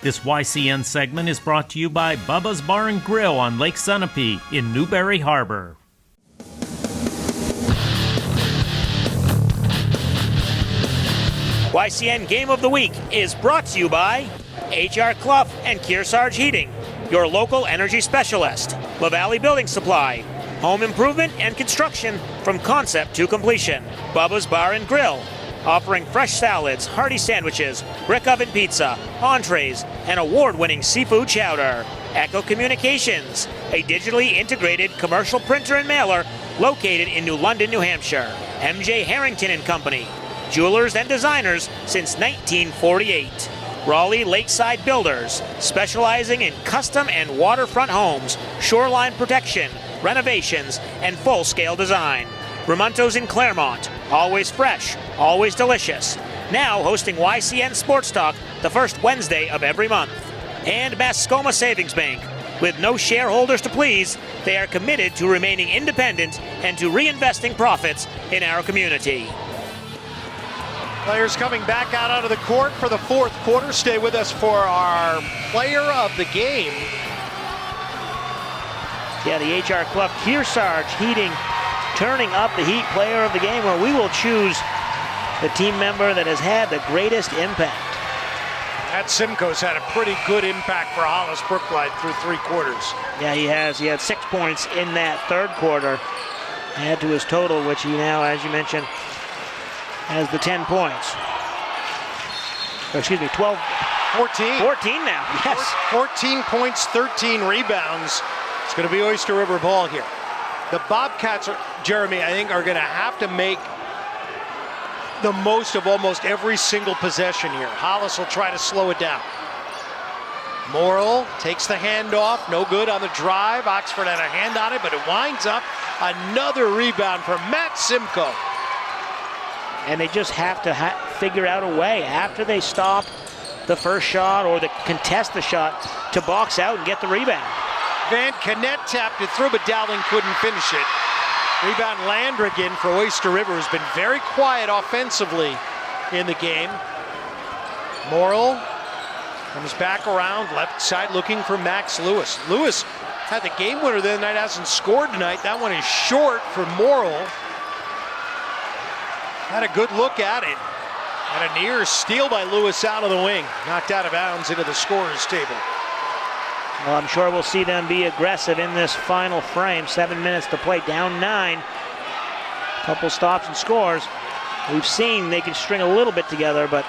This YCN segment is brought to you by Bubba's Bar and Grill on Lake Sunapee in Newberry Harbor. YCN Game of the Week is brought to you by H.R. Clough and Kearsarge Heating, your local energy specialist. La Valley Building Supply, home improvement and construction from concept to completion. Bubba's Bar and Grill, offering fresh salads, hearty sandwiches, brick oven pizza, entrees, and award-winning seafood chowder. Echo Communications, a digitally integrated commercial printer and mailer located in New London, New Hampshire. M.J. Harrington and Company, jewelers and designers since 1948. Raleigh Lakeside Builders, specializing in custom and waterfront homes, shoreline protection, renovations, and full-scale design. Ramontos in Claremont, always fresh, always delicious. Now hosting YCN Sports Talk the first Wednesday of every month. And Mascoma Savings Bank. With no shareholders to please, they are committed to remaining independent and to reinvesting profits in our community. Players coming back out onto the court for the fourth quarter. Stay with us for our player of the game. Yeah, the H.R. Clough Kearsarge Heating turning up the Heat player of the game, where we will choose the team member that has had the greatest impact. Matt Simcoe's had a pretty good impact for Hollis-Brookline through three quarters. Yeah, he has. He had 6 points in that third quarter. Add to his total, which he now, as you mentioned, has the 10 points. Or, excuse me, 12. 14. 14 now, yes. 14 points, 13 rebounds. It's going to be Oyster River ball here. The Bobcats, Jeremy, I think are going to have to make the most of almost every single possession here. Hollis will try to slow it down. Morrill takes the handoff, no good on the drive. Oxford had a hand on it, but it winds up another rebound from Matt Simcoe. And they just have to figure out a way after they stop the first shot or contest the shot to box out and get the rebound. Van Knet tapped it through, but Dowling couldn't finish it. Rebound Landrigan for Oyster River, who's been very quiet offensively in the game. Morrill comes back around, left side looking for Max Lewis. Lewis had the game winner the other night, hasn't scored tonight. That one is short for Morrill. Had a good look at it. And a near steal by Lewis out of the wing. Knocked out of bounds into the scorer's table. Well, I'm sure we'll see them be aggressive in this final frame. 7 minutes to play, down 9. Couple stops and scores. We've seen they can string a little bit together, but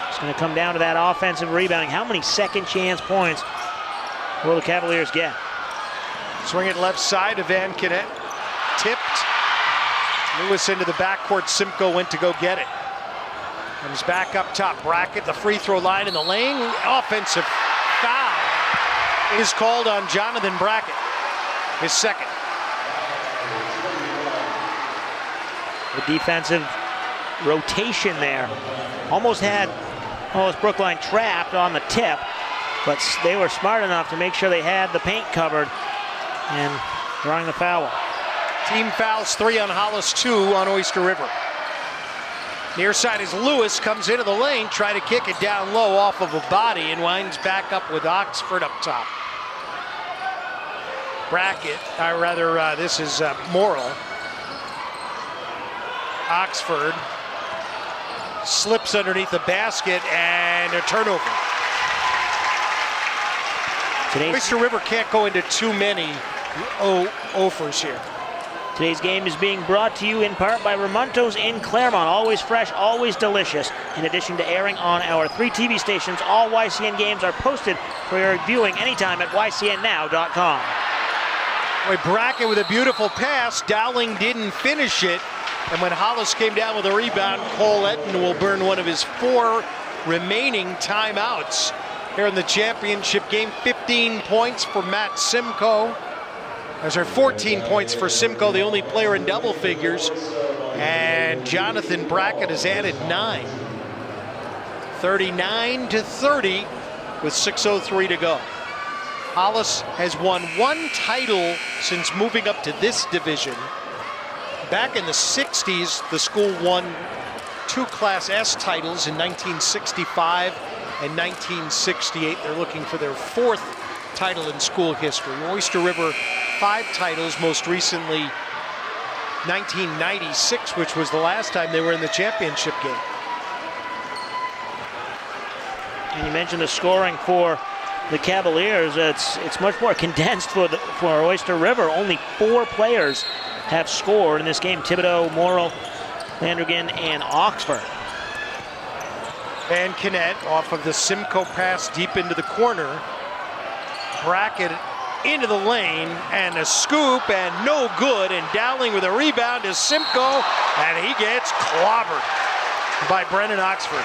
it's going to come down to that offensive rebounding. How many second chance points will the Cavaliers get? Swing it left side to Van Knet. Tipped. Lewis into the backcourt. Simcoe went to go get it. Comes back up top. Brackett, the free throw line in the lane. Offensive foul is called on Jonathan Brackett. His second. The defensive rotation there. Almost had Hollis-Brookline trapped on the tip, but they were smart enough to make sure they had the paint covered and drawing the foul. Team fouls, 3 on Hollis, 2 on Oyster River. Near side is Lewis, comes into the lane, try to kick it down low off of a body and winds back up with Oxford up top. Brackett, this is Morrill. Oxford slips underneath the basket and a turnover. Oyster River can't go into too many offers here. Today's game is being brought to you in part by Ramontos in Claremont. Always fresh, always delicious. In addition to airing on our 3 TV stations, all YCN games are posted for your viewing anytime at ycnnow.com. Boy, Brackett with a beautiful pass. Dowling didn't finish it. And when Hollis came down with a rebound, Cole Etten will burn one of his 4 remaining timeouts here in the championship game. 15 points for Matt Simcoe. Those are 14 points for Simcoe, the only player in double figures. And Jonathan Brackett has added 9. 39-30 with 6:03 to go. Hollis has won 1 title since moving up to this division. Back in the 60s, the school won 2 Class S titles in 1965 and 1968. They're looking for their 4th title in school history. Oyster River, 5 titles, most recently 1996, which was the last time they were in the championship game. And you mentioned the scoring for the Cavaliers. It's much more condensed for Oyster River. Only 4 players have scored in this game: Thibodeau, Morrill, Landrigan, and Oxford. Van Kennett off of the Simcoe pass deep into the corner. Brackett into the lane, and a scoop, and no good. And Dowling with a rebound to Simcoe, and he gets clobbered by Brennan Oxford.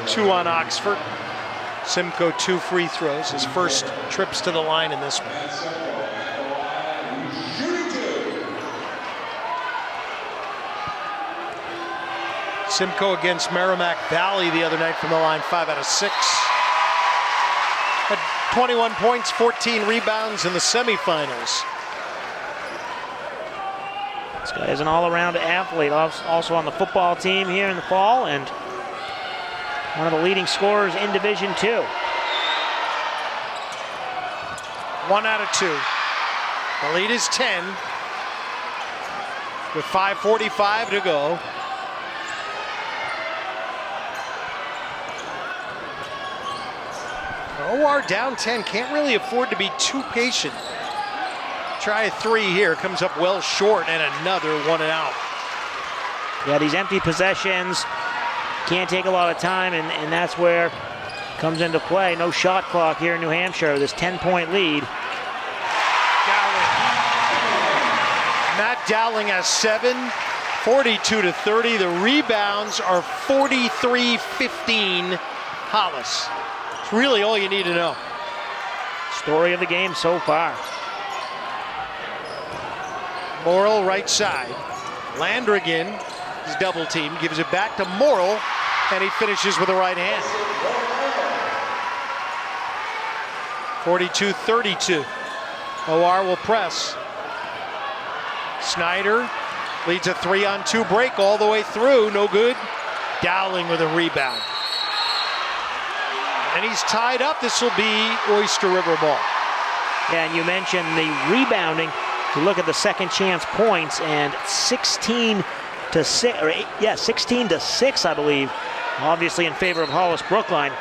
Two on Oxford. Simcoe 2 free throws. His first trips to the line in this one. Simcoe against Merrimack Valley the other night from the line, 5 out of 6. Had 21 points, 14 rebounds in the semifinals. This guy is an all-around athlete, also on the football team here in the fall, and one of the leading scorers in Division II. 1 out of 2. The lead is 10 with 5:45 to go. OR down 10, can't really afford to be too patient. Try a 3 here, comes up well short, and another 1 and out. Yeah, these empty possessions can't take a lot of time, and that's where it comes into play. No shot clock here in New Hampshire, this 10-point lead. Dowling. Matt Dowling has 7, 42-30. The rebounds are 43-15 Hollis. It's really all you need to know. Story of the game so far. Morrill right side. Landrigan is double teamed, gives it back to Morrill, and he finishes with the right hand. 42-32. OR will press. Snyder leads a 3-on-2 break all the way through, no good. Dowling with a rebound. And he's tied up. This will be Oyster River ball. Yeah, and you mentioned the rebounding. You look at the second chance points, and 16 to 6, or 16 to 6, I believe, obviously in favor of Hollis-Brookline.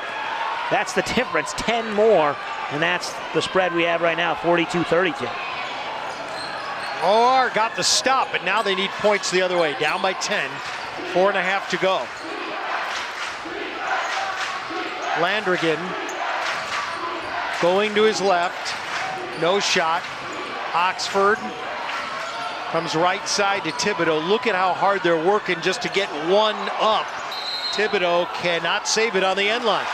That's the difference, 10 more, and that's the spread we have right now, 42-32. OR got the stop, but now they need points the other way. Down by 10, 4.5 to go. Landrigan going to his left, no shot. Oxford comes right side to Thibodeau. Look at how hard they're working just to get 1 up. Thibodeau cannot save it on the end line.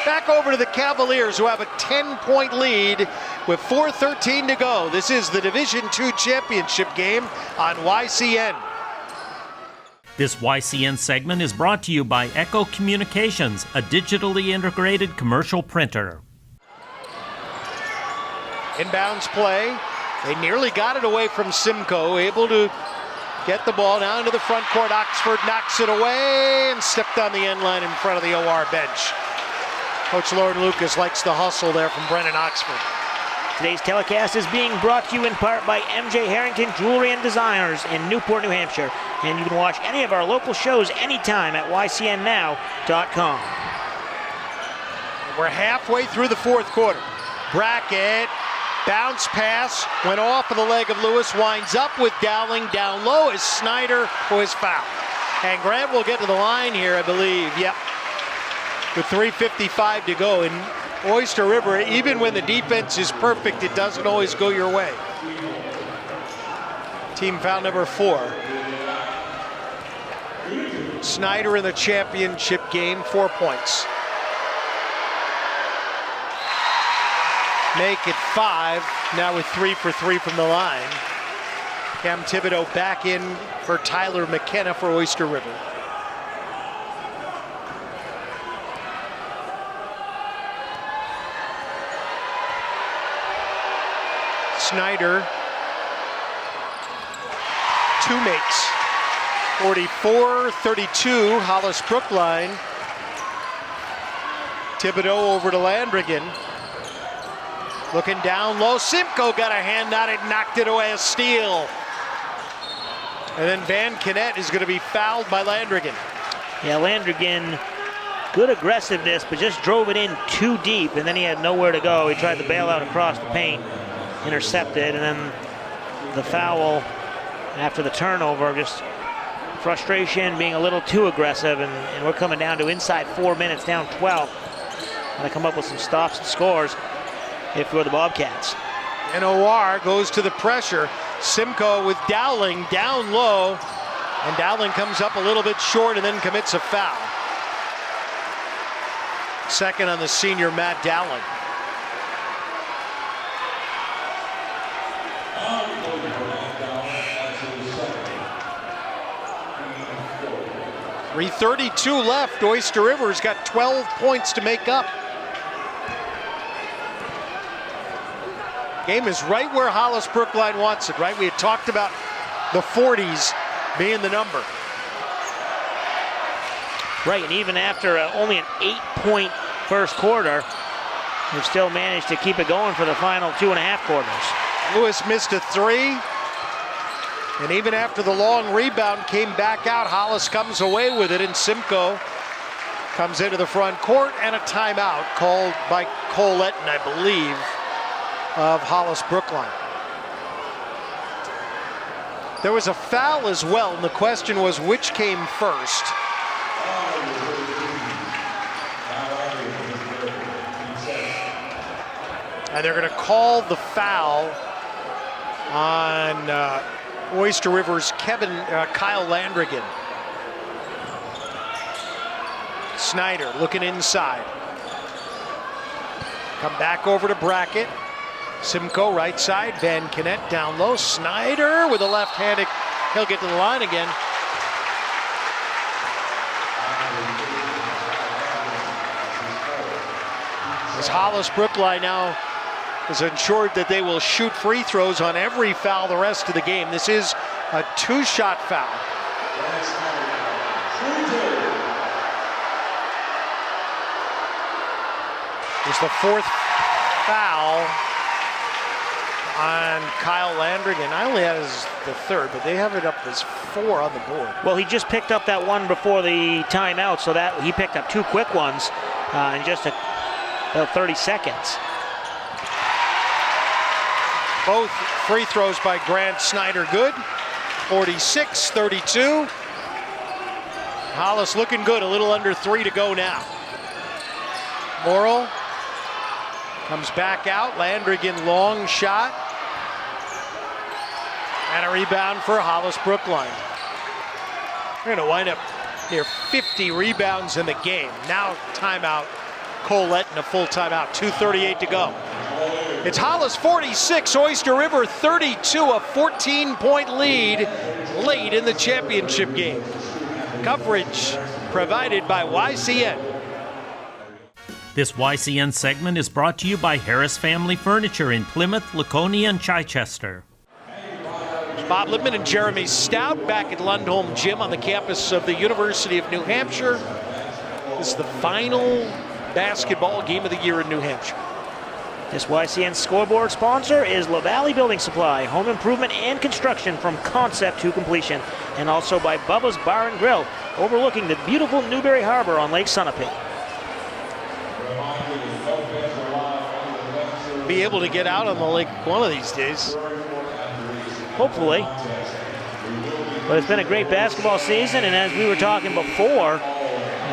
Back over to the Cavaliers, who have a 10-point lead with 4:13 to go. This is the Division II championship game on YCN. This YCN segment is brought to you by Echo Communications, a digitally integrated commercial printer. Inbounds play. They nearly got it away from Simcoe, able to get the ball down to the front court. Oxford knocks it away and stepped on the end line in front of the OR bench. Coach Lauren Lucas likes the hustle there from Brennan Oxford. Today's telecast is being brought to you in part by MJ Harrington Jewelry and Designers in Newport, New Hampshire. And you can watch any of our local shows anytime at ycnnow.com. We're halfway through the fourth quarter. Brackett, bounce pass, went off of the leg of Lewis, winds up with Dowling. Down low is Snyder, who is fouled. And Grant will get to the line here, I believe. Yep. With 3:55 to go. And Oyster River, even when the defense is perfect, it doesn't always go your way. Team foul number 4. Snyder in the championship game, 4 points. Make it 5, now with 3 for 3 from the line. Cam Thibodeau back in for Tyler McKenna for Oyster River. Snyder. Two makes. 44-32, Hollis-Brookline. Thibodeau over to Landrigan. Looking down low, Simcoe got a hand on it, knocked it away, a steal. And then Van Kennett is going to be fouled by Landrigan. Yeah, Landrigan, good aggressiveness, but just drove it in too deep, and then he had nowhere to go. He tried to bail out across the paint, intercepted, and then the foul after the turnover, just frustration, being a little too aggressive, and we're coming down to inside 4 minutes, down 12. Got to come up with some stops and scores if we're the Bobcats. And OR goes to the pressure. Simcoe with Dowling down low, and Dowling comes up a little bit short and then commits a foul. Second on the senior Matt Dowling. .332 left. Oyster River's got 12 points to make up. Game is right where Hollis-Brookline wants it, right? We had talked about the 40s being the number. Right, and even after only an 8-point first quarter, we've still managed to keep it going for the final 2.5 quarters. Lewis missed a three, and even after the long rebound came back out, Hollis comes away with it, and Simcoe comes into the front court, and a timeout called by Coletton, I believe, of Hollis-Brookline. There was a foul as well, and the question was which came first. And they're going to call the foul on Oyster River's Kyle Landrigan. Snyder looking inside. Come back over to Brackett. Simcoe right side, Van Kennett down low. Snyder with a left-handed, he'll get to the line again. As Hollis-Brookline now is ensured that they will shoot free throws on every foul the rest of the game. This is a two-shot foul. It's the fourth foul on Kyle Landrigan. I only had as the third, but they have it up as 4 on the board. Well, he just picked up that one before the timeout, so that he picked up 2 quick ones in just about 30 seconds. Both free throws by Grant Snyder good. 46-32. Hollis looking good, a little under 3 to go now. Morrill comes back out. Landrigan long shot. And a rebound for Hollis-Brookline. They're going to wind up near 50 rebounds in the game. Now timeout. Coletton a full timeout. 2:38 to go. It's Hollis 46, Oyster River 32, a 14-point lead late in the championship game. Coverage provided by YCN. This YCN segment is brought to you by Harris Family Furniture in Plymouth, Laconia, and Chichester. Bob Lippman and Jeremy Stout back at Lundholm Gym on the campus of the University of New Hampshire. This is the final basketball game of the year in New Hampshire. This YCN scoreboard sponsor is LaValley Building Supply, home improvement and construction from concept to completion. And also by Bubba's Bar and Grill, overlooking the beautiful Newberry Harbor on Lake Sunapee. Be able to get out on the lake one of these days. Hopefully. But it's been a great basketball season, and as we were talking before,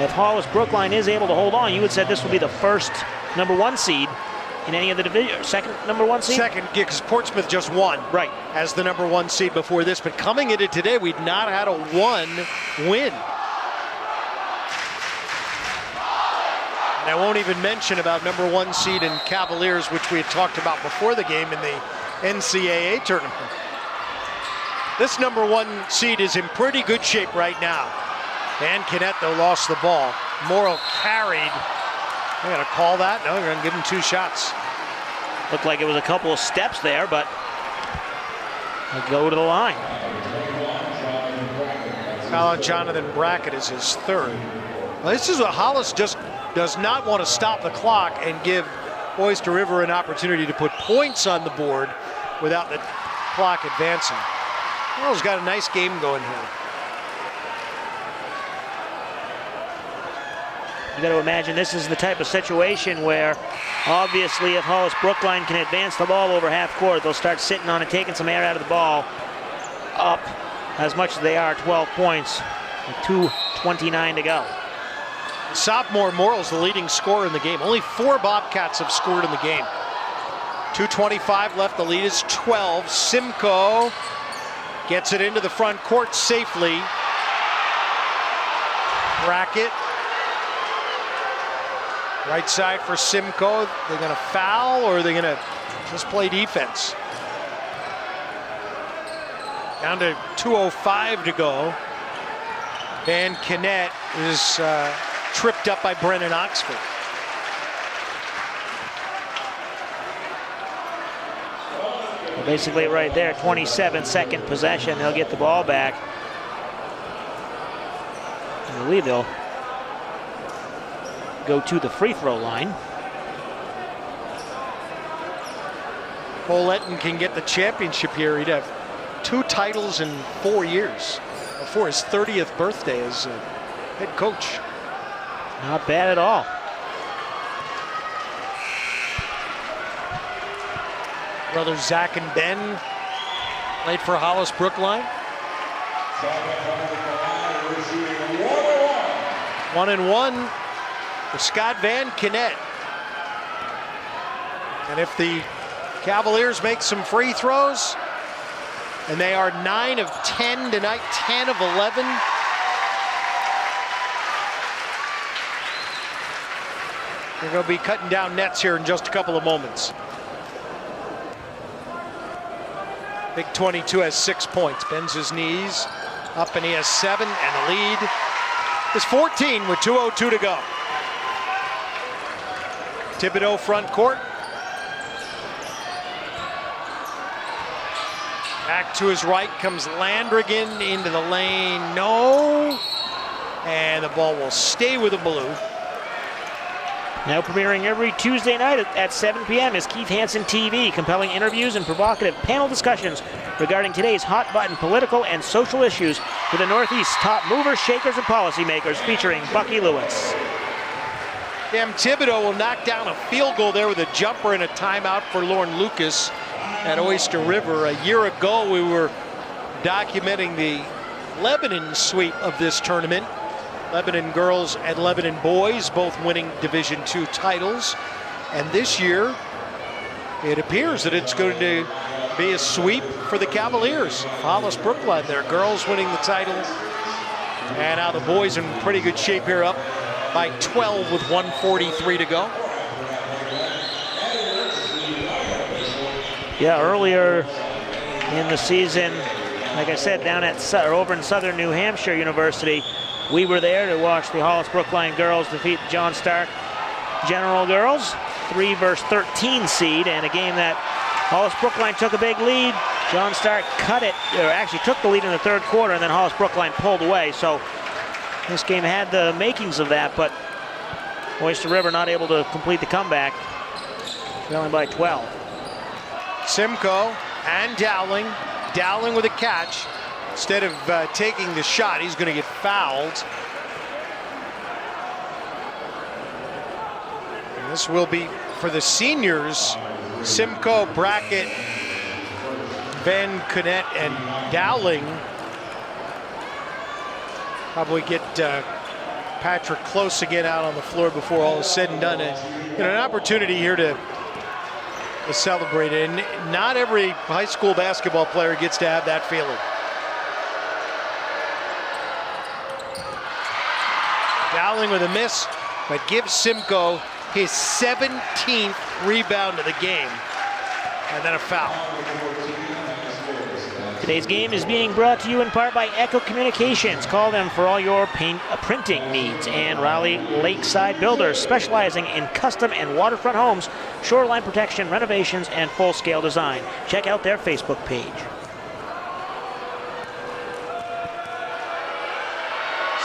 if Hollis-Brookline is able to hold on, you would say this will be the first #1 seed in any of the division. Second #1 seed? Second, because Portsmouth just won. Right. As the #1 seed before this. But coming into today, we'd not had a 1 win. And I won't even mention about #1 seed in Cavaliers, which we had talked about before the game in the NCAA tournament. This #1 seed is in pretty good shape right now. Van Kennett, though, lost the ball. Morrill carried. They're going to call that? No, they're going to give him 2 shots. Looked like it was a couple of steps there, but He'll go to the line. Foul on Jonathan Brackett is his third. Well, this is what Hollis just does not want to stop the clock and give Oyster River an opportunity to put points on the board without the clock advancing. Hollis got a nice game going here. You got to imagine this is the type of situation where, obviously, if Hollis-Brookline can advance the ball over half court, they'll start sitting on it, taking some air out of the ball, up as much as they are, 12 points, with 2:29 to go. Sophomore Morrill's the leading scorer in the game. Only 4 Bobcats have scored in the game. 2:25 left, the lead is 12. Simcoe gets it into the front court safely. Brackett. Right side for Simcoe. They're going to foul or are they going to just play defense? Down to 2:05 to go. Van Knet is tripped up by Brennan Oxford. Well, basically right there, 27-second possession. They'll get the ball back. I believe they'll go to the free throw line. Cole Etten can get the championship here. He'd have 2 titles in 4 years before his 30th birthday as head coach. Not bad at all. Brothers Zach and Ben played for Hollis-Brookline. 1-1 for Scott Van Knet. And if the Cavaliers make some free throws, and they are 9 of 10 tonight, 10 of 11. They're going to be cutting down nets here in just a couple of moments. Big 22 has 6 points, bends his knees up, and he has 7, and the lead is 14 with 2:02 to go. Thibodeau front court. Back to his right comes Landrigan into the lane. No. And the ball will stay with the Blue. Now premiering every Tuesday night at 7 p.m. is Keith Hansen TV. Compelling interviews and provocative panel discussions regarding today's hot-button political and social issues with the Northeast's top movers, shakers, and policymakers, featuring Bucky Lewis. Cam Thibodeau will knock down a field goal there with a jumper and a timeout for Lauren Lucas at Oyster River. A year ago, we were documenting the Lebanon sweep of this tournament. Lebanon girls and Lebanon boys both winning Division II titles. And this year, it appears that it's going to be a sweep for the Cavaliers. Hollis-Brookline, their girls winning the title. And now the boys in pretty good shape here, up by 12 with 1:43 to go. Yeah, earlier in the season, like I said, down at over in Southern New Hampshire University, we were there to watch the Hollis-Brookline girls defeat the John Stark General girls, 3-13 seed, and a game that Hollis-Brookline took a big lead. John Stark cut it, or actually took the lead in the third quarter, and then Hollis-Brookline pulled away. So this game had the makings of that, but Oyster River not able to complete the comeback, trailing by 12. Simcoe and Dowling. Dowling with a catch. Instead of taking the shot, he's going to get fouled. And this will be for the seniors. Simcoe, Brackett, Van Knet, and Dowling. Probably get Patrick Close again out on the floor before all is said and done. And, an opportunity here to celebrate it. And not every high school basketball player gets to have that feeling. Dowling with a miss, but gives Simcoe his 17th rebound of the game. And then a foul. Today's game is being brought to you in part by Echo Communications. Call them for all your printing needs. And Raleigh Lakeside Builders, specializing in custom and waterfront homes, shoreline protection, renovations, and full-scale design. Check out their Facebook page.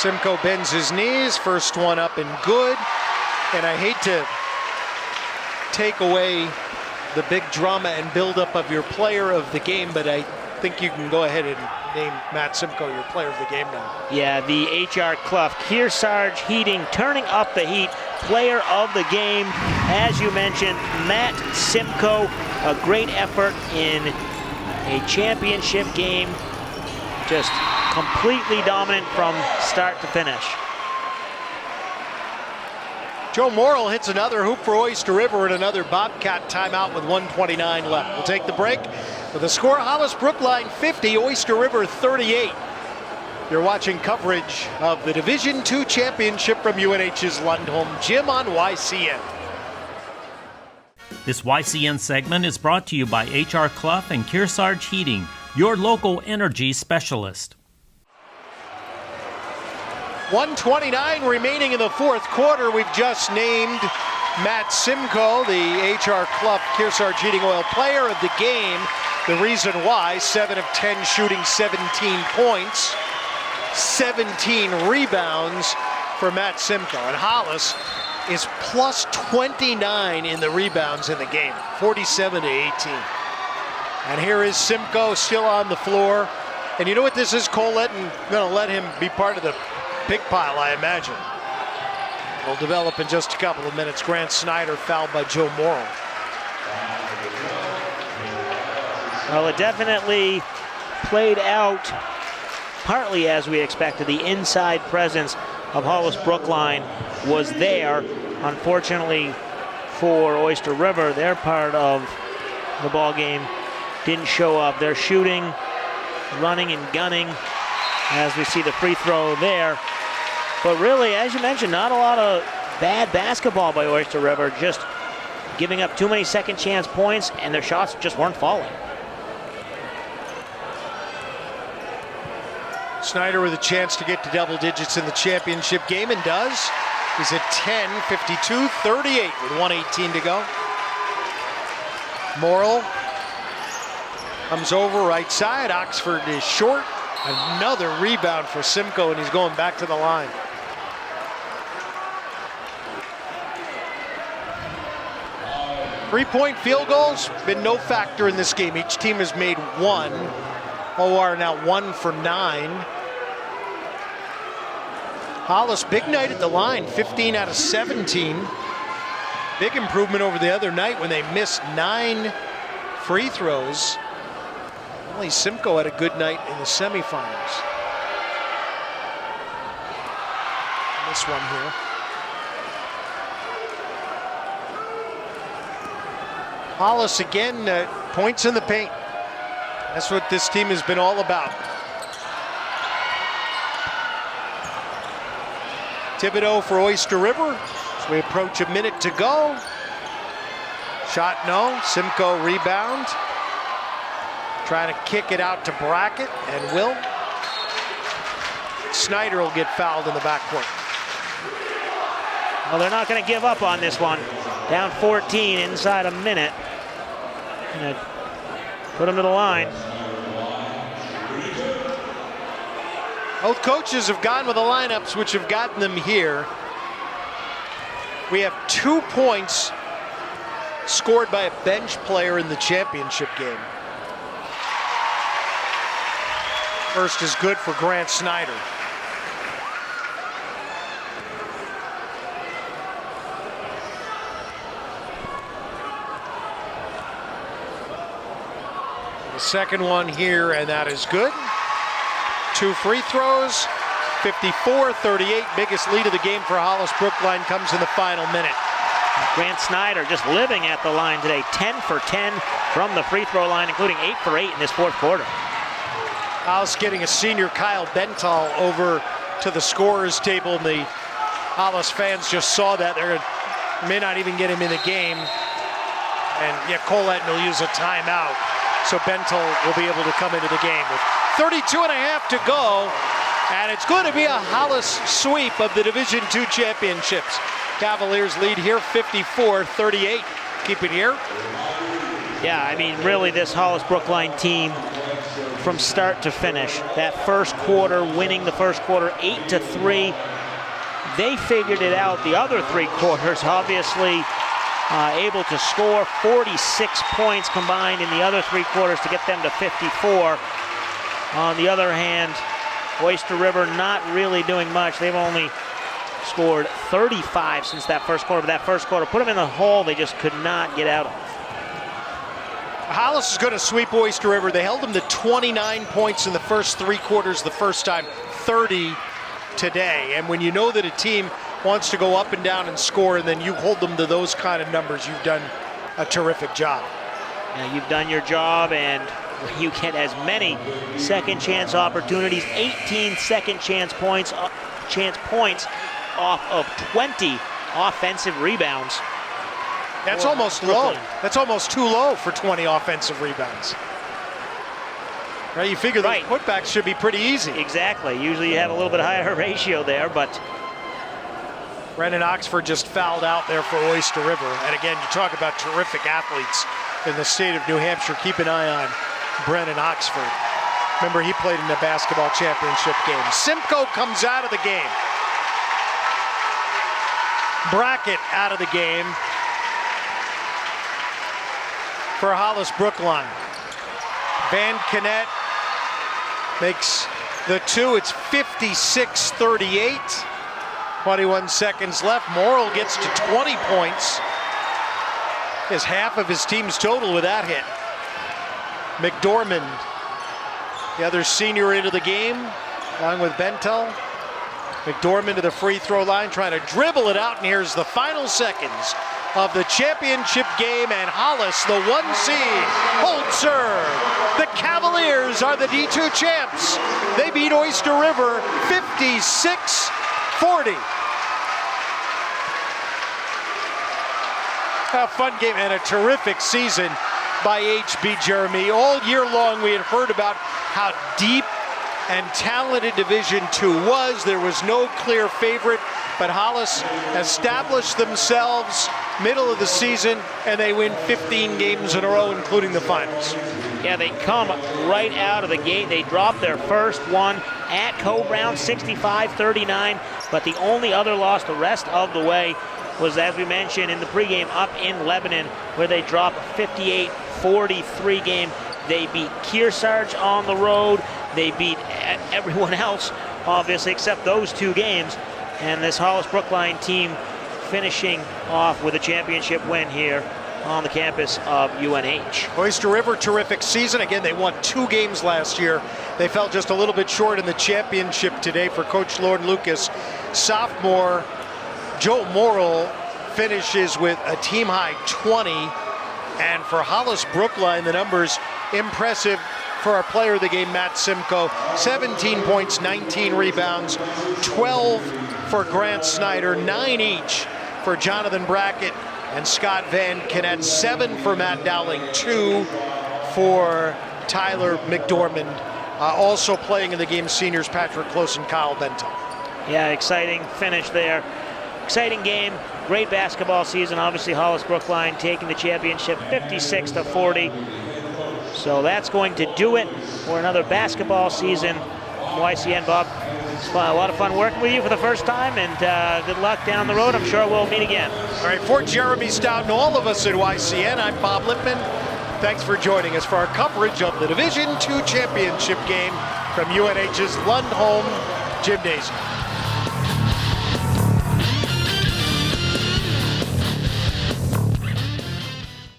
Simcoe bends his knees, first one up and good. And I hate to take away the big drama and buildup of your player of the game, but I think you can go ahead and name Matt Simcoe your player of the game now. Yeah, the H.R. Clough, Kearsarge Heating turning up the heat, player of the game. As you mentioned, Matt Simcoe, a great effort in a championship game, just completely dominant from start to finish. Joe Morrill hits another hoop for Oyster River and another Bobcat timeout with 1:29 left. We'll take the break with a score: Hollis-Brookline 50, Oyster River 38. You're watching coverage of the Division II championship from UNH's Lundholm Gym on YCN. This YCN segment is brought to you by H.R. Clough and Kearsarge Heating, your local energy specialist. 1:29 remaining in the fourth quarter. We've just named Matt Simcoe the H.R. Clough Kearsarge Heating Oil player of the game. The reason why: 7 of 10 shooting, 17 points, 17 rebounds for Matt Simcoe. And Hollis is plus 29 in the rebounds in the game, 47 to 18. And here is Simcoe still on the floor. And you know what this is? Cole Letton going to let him be part of the pig pile, I imagine. Will develop in just a couple of minutes. Grant Snyder fouled by Joe Morrill. Well, it definitely played out partly as we expected. The inside presence of Hollis-Brookline was there. Unfortunately for Oyster River, their part of the ball game didn't show up. They're shooting, running and gunning, as we see the free throw there. But really, as you mentioned, not a lot of bad basketball by Oyster River, just giving up too many second chance points, and their shots just weren't falling. Snyder with a chance to get to double digits in the championship game, and does. He's at 10, 52-38 with 1:18 to go. Morrill comes over right side. Oxford is short. Another rebound for Simcoe, and he's going back to the line. Three-point field goals been no factor in this game. Each team has made one. OR now 1 for 9. Hollis, big night at the line, 15 out of 17. Big improvement over the other night when they missed 9 free throws. Only Simcoe had a good night in the semifinals. This one here. Hollis again, points in the paint. That's what this team has been all about. Thibodeau for Oyster River as we approach a minute to go. Shot no, Simcoe rebound. Trying to kick it out to Brackett, and will. Snyder will get fouled in the backcourt. Well, they're not going to give up on this one. Down 14 inside a minute. Gonna put them to the line. Both coaches have gone with the lineups which have gotten them here. We have 2 points scored by a bench player in the championship game. First is good for Grant Snyder. The second one here, and that is good. 2 free throws, 54-38. Biggest lead of the game for Hollis-Brookline comes in the final minute. Grant Snyder just living at the line today, 10 for 10 from the free throw line, including 8 for 8 in this fourth quarter. Hollis getting a senior Kyle Bental over to the scorer's table, and the Hollis fans just saw that. They may not even get him in the game. And yeah, Colette will use a timeout, so Bental will be able to come into the game with 32 and a half to go, and it's going to be a Hollis sweep of the Division II championships. Cavaliers lead here 54-38. Keep it here. Yeah, I mean, really, this Hollis-Brookline team, from start to finish, that first quarter, winning the first quarter 8-3, they figured it out the other 3 quarters, obviously able to score 46 points combined in the other 3 quarters to get them to 54. On the other hand, Oyster River not really doing much. They've only scored 35 since that first quarter, but that first quarter put them in the hole they just could not get out of. Hollis is going to sweep Oyster River. They held them to 29 points in the first 3 quarters the first time, 30 today. And when you know that a team wants to go up and down and score, and then you hold them to those kind of numbers, you've done a terrific job. Yeah, you've done your job, and you get as many second chance opportunities, 18 second chance points off of 20 offensive rebounds. That's almost low. That's almost too low for 20 offensive rebounds. Right, you figure those putbacks should be pretty easy. Exactly. Usually you have a little bit higher ratio there, but Brennan Oxford just fouled out there for Oyster River. And again, you talk about terrific athletes in the state of New Hampshire. Keep an eye on Brennan Oxford. Remember, he played in the basketball championship game. Simcoe comes out of the game. Brackett out of the game for Hollis-Brookline. Van Kennett makes the 2. It's 56-38. 21 seconds left. Morrill gets to 20 points. Is half of his team's total with that hit. McDormand, the other senior, into the game, along with Bentel. McDormand to the free throw line, trying to dribble it out, and here's the final seconds of the championship game, and Hollis, the 1 seed, holds serve. The Cavaliers are the D2 champs. They beat Oyster River 56-40. A fun game and a terrific season by HB Jeremy. All year long we had heard about how deep and talented Division II was. There was no clear favorite, but Hollis established themselves middle of the season, and they win 15 games in a row, including the finals. Yeah, they come right out of the gate. They dropped their first one at Co-Brown, 65-39, but the only other loss the rest of the way was, as we mentioned in the pregame, up in Lebanon, where they dropped a 58-43 game. They beat Kearsarge on the road. They beat everyone else, obviously, except those 2 games. And this Hollis-Brookline team finishing off with a championship win here on the campus of UNH. Oyster River, terrific season. Again, they won 2 games last year. They fell just a little bit short in the championship today for Coach Lord Lucas. Sophomore Joe Morrill finishes with a team-high 20. And for Hollis-Brookline, the numbers impressive for our player of the game, Matt Simcoe. 17 points, 19 rebounds, 12 for Grant Snyder, 9 each for Jonathan Brackett and Scott Van Kennett, 7 for Matt Dowling, 2 for Tyler McDormand. Also playing in the game, seniors Patrick Close and Kyle Benton. Yeah, exciting finish there. Exciting game, great basketball season. Obviously, Hollis-Brookline taking the championship 56-40. So that's going to do it for another basketball season. YCN, Bob, it's a lot of fun working with you for the first time, and good luck down the road. I'm sure we'll meet again. All right, for Jeremy Stout and all of us at YCN, I'm Bob Lippman. Thanks for joining us for our coverage of the Division II championship game from UNH's Lund Home Gymnasium.